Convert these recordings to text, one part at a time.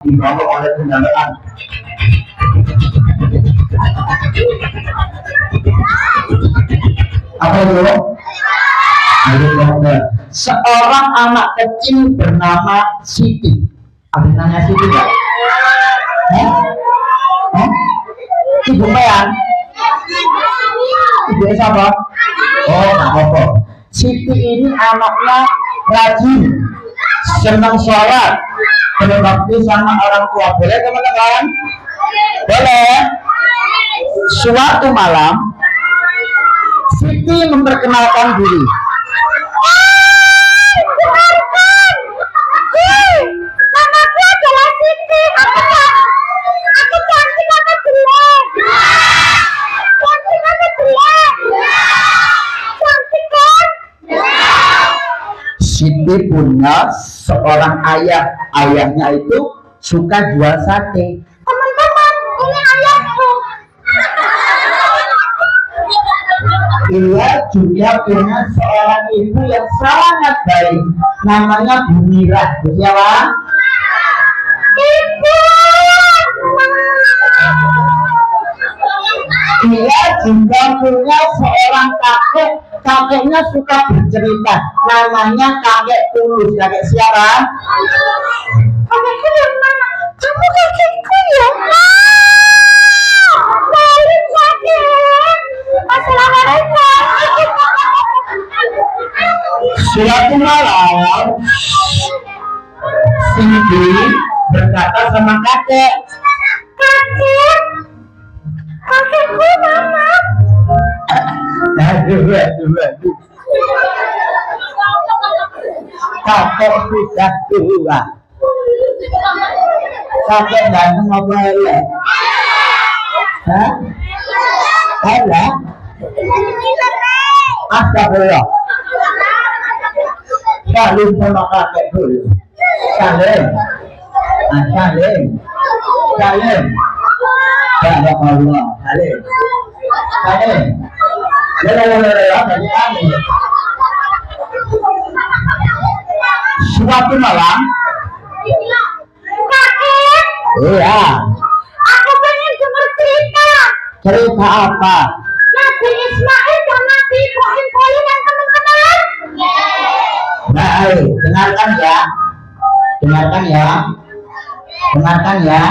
dibawa oleh kendaraan. Apa itu? Seorang anak kecil bernama Siti. Ada namanya Siti nggak? Ibu Mean? Ibu siapa? Oh, nggak apa-apa. Siti ini anaknya rajin, senang sholat, berbakti sama orang tua. Boleh teman-teman? Boleh. Suatu malam, Siti memperkenalkan diri. Namaku adalah Siti. Aku cantik apa jelek? Cantik apa jelek? Cantik kan? Siti punya seorang ayah. Ayahnya itu suka jual sate. Teman-teman, ini ayahku. Ia juga punya seorang ibu yang sangat baik. Namanya Bu Mirah. Siapa? Ibu. Dia juga punya seorang kakek. Kakeknya suka bercerita. Namanya kakek Tulus. Kakek siapa? Kakekku yang mana? Kamu kakekku ya? Balik kakek. Assalamualaikum. Suatu malam, Siti berkata sama kakek, Kakek. Kakekku mana? aduh. Kakek sudah tua. Kakek ganteng apa elek? Hah? Elek? Astagfirullah. Salim sama kakek dulu. Salim. Salim. Salim. Barakallah. Salim. Salim. Suatu malam, Kakek. iya. Aku pengen denger cerita. Cerita apa? Nabi Ismail dan Nabi Ibrahim boleh dan teman-teman? Baik, dengarkan ya. Dengarkan ya. Dengarkan ya.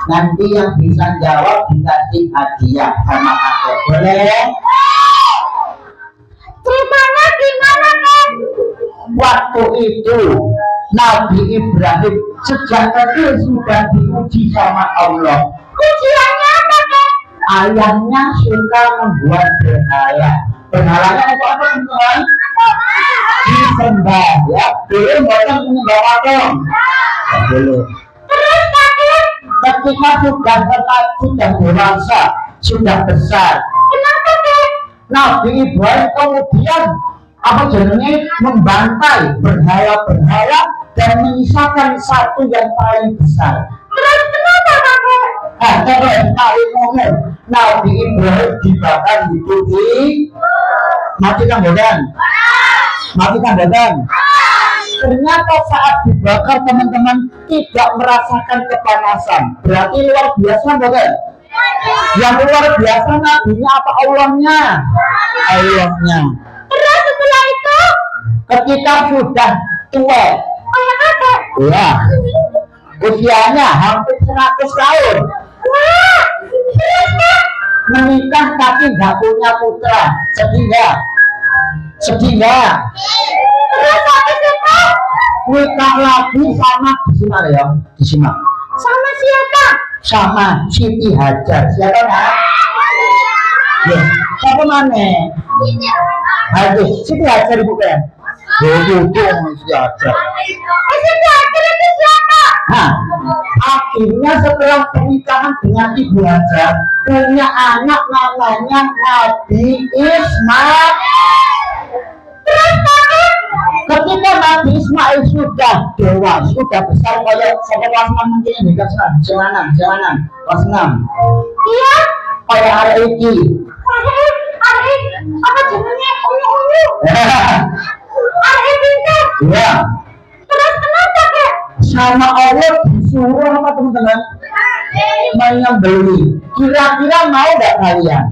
Nanti yang bisa jawab dikasih hadiah sama kakek. Boleh? Ceritanya gimana, Kak? Waktu itu Nabi Ibrahim sejak kecil sudah diuji sama Allah. Ujiannya apa, Kak? Ayahnya suka membuat berhala. Berhalanya apa teman-teman? Disembah ya. Boleh bukan menyembah patung. Boleh. Terus, Kakek? Ketika sudah dewasa, sudah besar, Kenapa, Kak? Nabi Ibrahim kemudian apa jenenge membantai berhala-berhala dan menyisakan satu yang paling besar. Terus kenapa, Kakek? Terus kali ngomong Nabi Ibrahim dibakar hidup di matikan badan. Matikan badan. Ternyata saat dibakar teman-teman tidak merasakan kepanasan. Berarti luar biasa bukan? Yang luar biasa nabinya apa Allahnya? Allahnya. Terus setelah itu? Ketika sudah tua, Kayak Kakek? ya, usianya hampir 100 tahun, Wah! Terus, Kak? menikah tapi nggak punya putra. Sedih nggak? Sedih nggak? Terus habis itu? Nikah lagi sama disimak ya, disimak. Sama siapa? Sama Siti Hajar. Siapa nak? Ya, siapa mana? Aduh, Siti Hajar bukan? Siti Hajar. Siti Hajar itu siapa? Nah, akhirnya setelah pernikahan dengan Ibu Hajar punya anak namanya Nabi Ismail. Terus, Kakek? Ketika Nabi Ismail sudah dewasa, sudah besar kayak sampai kelas 6 mungkin ini kelas 6, jangan kelas 6. Iya? Kayak hari ini. Ari, apa jenenge unyu-unyu? Ari pintar. Iya. Terus kenapa, Kak? sama Allah disuruh apa teman-teman? Menyembelih. Kira-kira mau nggak kalian?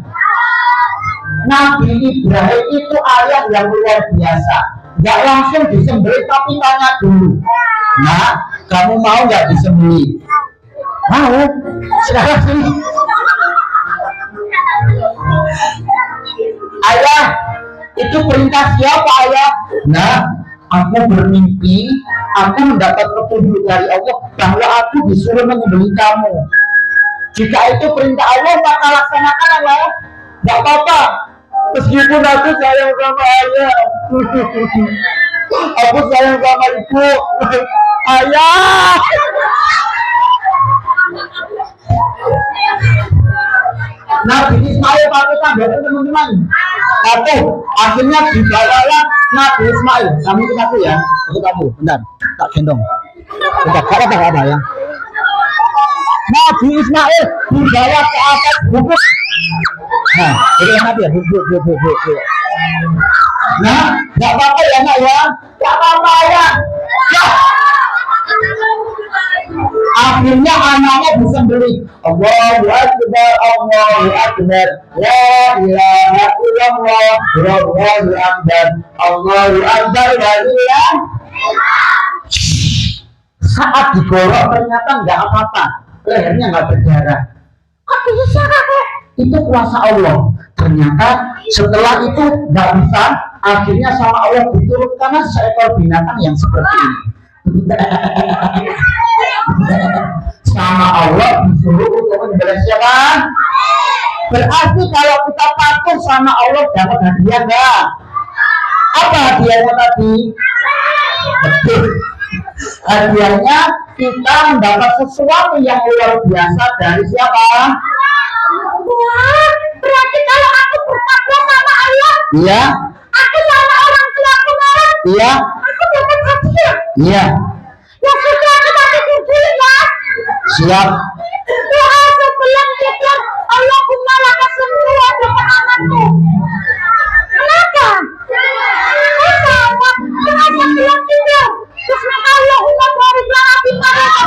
Nabi Ibrahim itu ayah yang luar biasa. Nggak langsung disembelih tapi tanya dulu. Nah, kamu mau nggak disembelih? Mau? Sekarang sini. Ayah, itu perintah siapa ayah? Nah, aku bermimpi, aku mendapat petunjuk dari Allah bahwa aku disuruh menyembelih kamu. Jika itu perintah Allah, maka laksanakan Allah. Gak apa-apa, meskipun aku sayang sama ayah. Aku sayang sama ibu. Ayah. Nabi Ismail pakai tangga teman-teman. Oke, akhirnya dibawalah Nabi Ismail. Kamu ikut aku ya, ikut aku. Bentar, tak gendong. Bentar, apa ya? Nabi Ismail dibawa ke atas bukit. Nah, jadi enak ya, bukit. Nah, nggak apa-apa ya nak ya, nggak apa-apa ya. Akhirnya anaknya disembelih. Allahu Akbar, Allahu Akbar, la ilaha illallah, Allahu Akbar, Allahu Akbar, la ilaha. Saat digorok ternyata nggak apa-apa, lehernya nggak berdarah. Kok bisa kok? Itu kuasa Allah. Ternyata setelah itu nggak bisa, akhirnya sama Allah diturunkan seekor binatang yang seperti ini. Sama Allah disuruh untuk menyembelih siapa? Berarti kalau kita patuh sama Allah dapat hadiah enggak? Apa hadiahnya tadi? Betul. Hadiahnya kita mendapat sesuatu yang luar biasa dari siapa? Wah, berarti kalau aku bertakwa sama Allah, Iya. aku sama orang tuaku marah, Iya. aku dapat hadiah. Iya. Ya sudah, aku pakai dulu ya. Siap. Doa sebelum tidur, Allahumma laka semua doa anakku. Kenapa? Sama, doa sebelum tidur. Bismillahirrahmanirrahim. Barik lana fi baraka.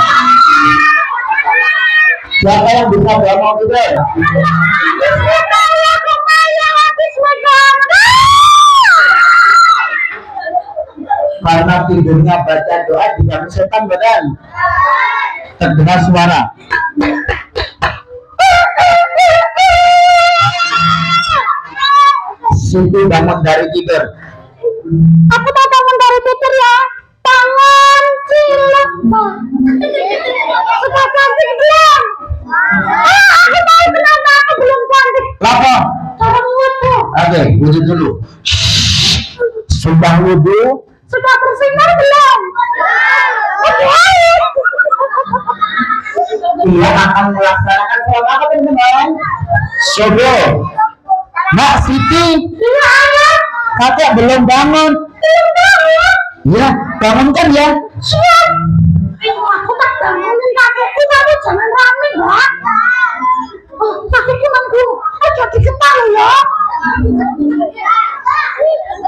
Siapa yang bisa doa tidur? Karena tidurnya baca doa dijamin setan badan. Terdengar suara. Siti bangun dari tidur. Aku tak bangun dari tidur ya. Bangun cilaka. Sudah cantik belum? Aku tahu kenapa aku belum cantik. Lapa? Cara wudhu. Oke, wudhu dulu. Sudah wudhu. Sudah bersinar belum? Ia akan melaksanakan sholat apa teman-teman? Subuh. Mbak Siti. Iya ayah. Kakak belum bangun. Belum bangun. Ya, bangunkan ya. Siap. Aku tak bangunin kakekku, kamu jangan rame ya. Oh, kakekku manggung. Aja diketal ya.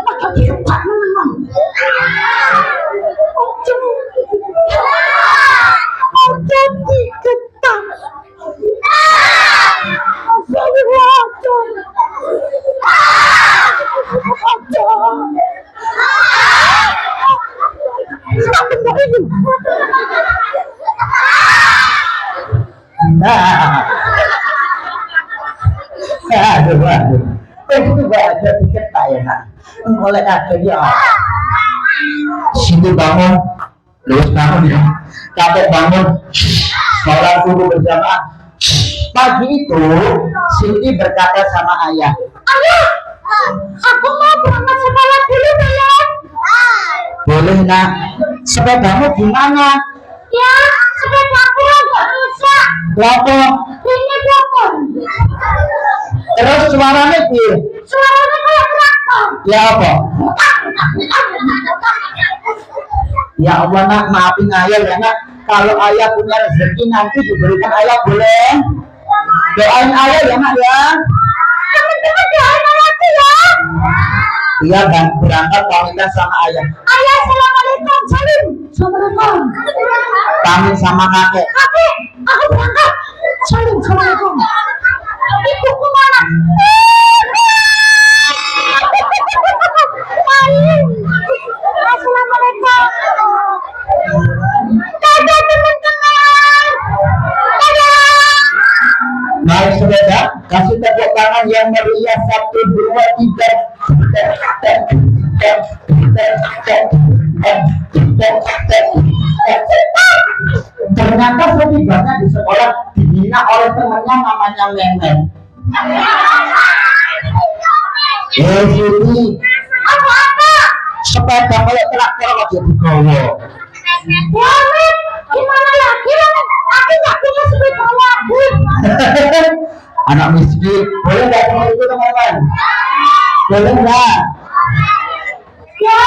Aja diketal memang. Aja diketal. Aduh. Itu gak ada tiket tak ya nak. Oleh ada dia. Siti bangun. Lewat bangun ya. Kakek bangun. Sholat subuh berjamaah. Pagi itu Siti berkata sama ayah. Ayah, aku mau berangkat sekolah dulu ya. Boleh nak. Sepedamu gimana? Ya, sepeda aku agak rusak. Lapo. Ini bokor. Terus suaranya piye? Suaranya kayak traktor. Ya apa? Ya Allah nak, maafin ayah ya nak. Kalau ayah punya rezeki nanti diberikan ayah boleh. Doain ayah ya nak ya. Teman-teman doain ayahku ya. Iya, dan berangkat pamitan sama ayah. Ayah, assalamualaikum. Salim. Assalamualaikum. Pamit sama kakek. Kakek, aku berangkat. Salim. Assalamualaikum. Ibuku mana? Salim. Assalamualaikum. Dadah teman-teman. Dadah. Naik sepeda, kasih tepuk tangan yang meriah 1, 2, 3. Ternyata setibanya di sekolah dihina oleh temannya namanya Memet. Sini Apa-apa? sepeda kayak traktor aja digawa. Wamet, gimana lagi lah? Aku nggak punya sepeda lagi. Anak miskin, boleh nggak teman itu teman-teman? Boleh nggak? Ya,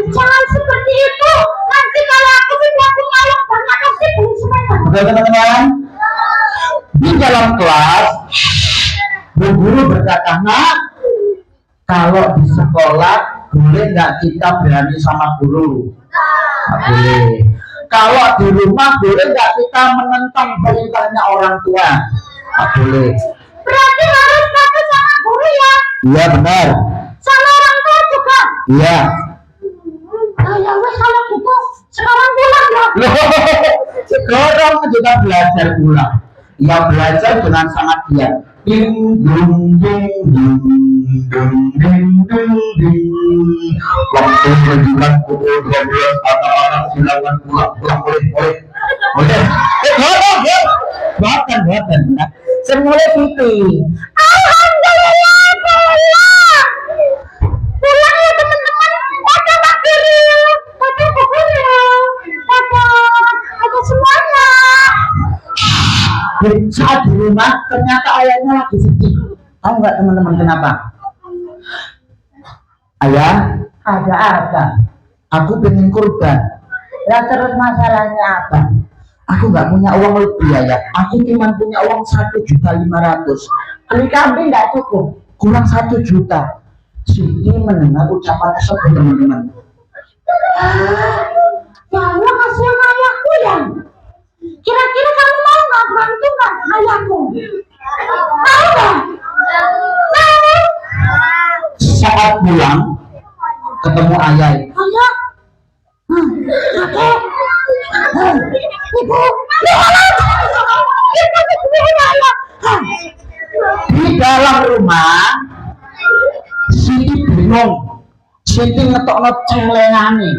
jangan seperti itu. Nanti kalau aku sudah punya uang banyak, pasti beli sepeda. Oke teman-teman, di dalam kelas Bu Guru berkata, nak, kalau di sekolah boleh nggak kita berani sama guru? Nggak boleh. Kalau di rumah boleh nggak kita menentang perintahnya orang tua? Nggak boleh. Berarti harus patuh sama guru ya? Iya benar. Sama orang tua juga? Iya. Ya wes kalau gitu, sekarang pulang ya. Loh, sekarang kita belajar pulang. Ya belajar dengan sangat giat. Ding dung ding ding ding ding ding ding. Waktu menunjukkan pukul 12 orang silakan pulang boleh. Bahkan semula putih. Alhamdulillah, pulang. Pulang ya teman-teman. Pada material, pada bukunya, pada semuanya. Saat di rumah ternyata ayahnya lagi sedih. Tahu nggak teman-teman kenapa? Ayah, ada apa? Aku pengen kurban. Ya terus masalahnya apa? Aku nggak punya uang lebih ayah. Aku cuma punya uang 1.500.000. Beli kambing nggak cukup, kurang 1 juta. Siti mendengar ucapan tersebut teman-teman. Ya Allah, kasihan ayahku ya. Kira-kira kamu mau nggak bantu nggak ayahku? Mau nggak? Mau? Saat pulang ketemu ayah. Ayah? Kakek? Ibu? Di dalam rumah Siti bingung. Siti ngetokno celengane.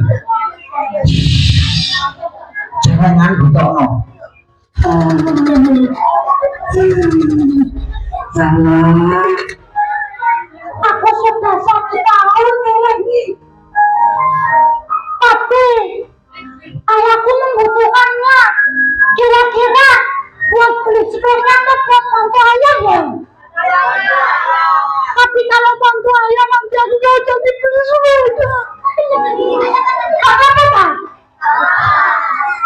Celengan ditokno. Aku sudah 1 tahun lagi. Tapi ayahku membutuhkannya. Kira-kira buat beli sepeda atau buat bantu ayah ya? Tapi kalau bantu ayah nanti aku gak jadi beli sepeda. Apa-apa kan?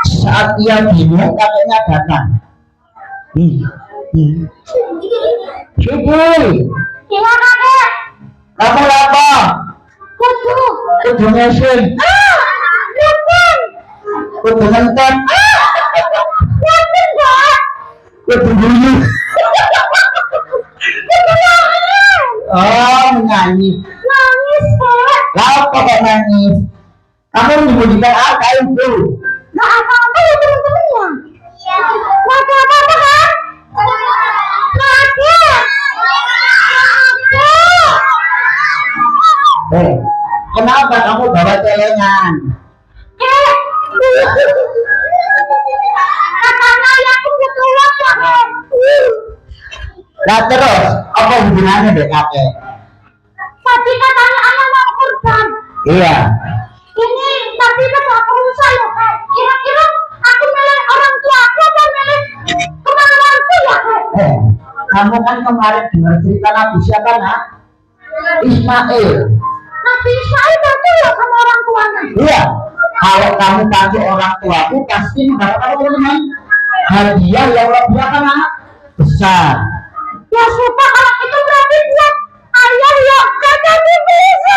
Saat ia bingung kakeknya datang. Siti, Iya kakek. kamu apa? Kudu. Kudu mesin, Yakin. kudu ngentet, Yakin gak? kudu guyu. Kudu nangis. Oh, menyanyi. Nangis kak. Lalu kok nangis? Kamu menyembunyikan apa itu? Gak apa-apa ya teman-teman ya? Gak ada apa-apa kan? Gak ada. Kenapa kamu bawa celengan? Katanya ayahku butuh uang ya kan? Nah terus, apa hubungannya deh kakek? Tadi katanya ayah mau kurban. Iya. Ini tapi udah berusaha ya kan? Kira-kira aku milih orang tua aku atau milih kemana-mana ya kan? Kamu kan kemarin dengar cerita Nabi siapa nak? Ismail. Nabi Ismail bantu ya sama orang tuanya. Iya. Kalau kamu bantu orang tuaku pasti mendapatkan teman hadiah yang lebih apa nak? Besar. Ya sudah kalau itu berarti buat ayah ya kan jadi bisa.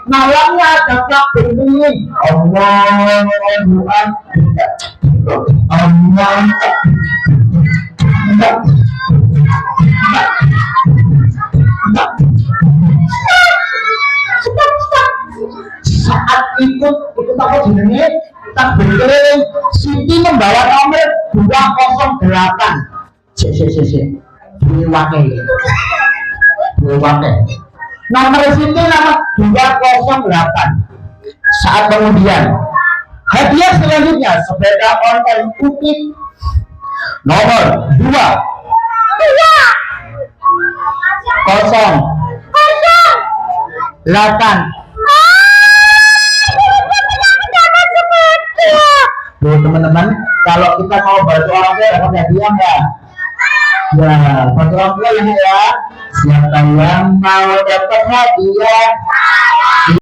malamnya ada takbir bunyi Allahu Akbar Allah. Saat ikut apa jenenge takbir keliling, Siti membawa nomor 208. Diwangi. Nomor Siti nama 208. Saat kemudian hadiah selanjutnya sepeda ontel putih nomor 2 08. Tuh teman-teman, kalau kita mau bantu orang tua dapat hadiah enggak? Ya, bantu orang tua ya. Siapa yang mau dapat hadiah?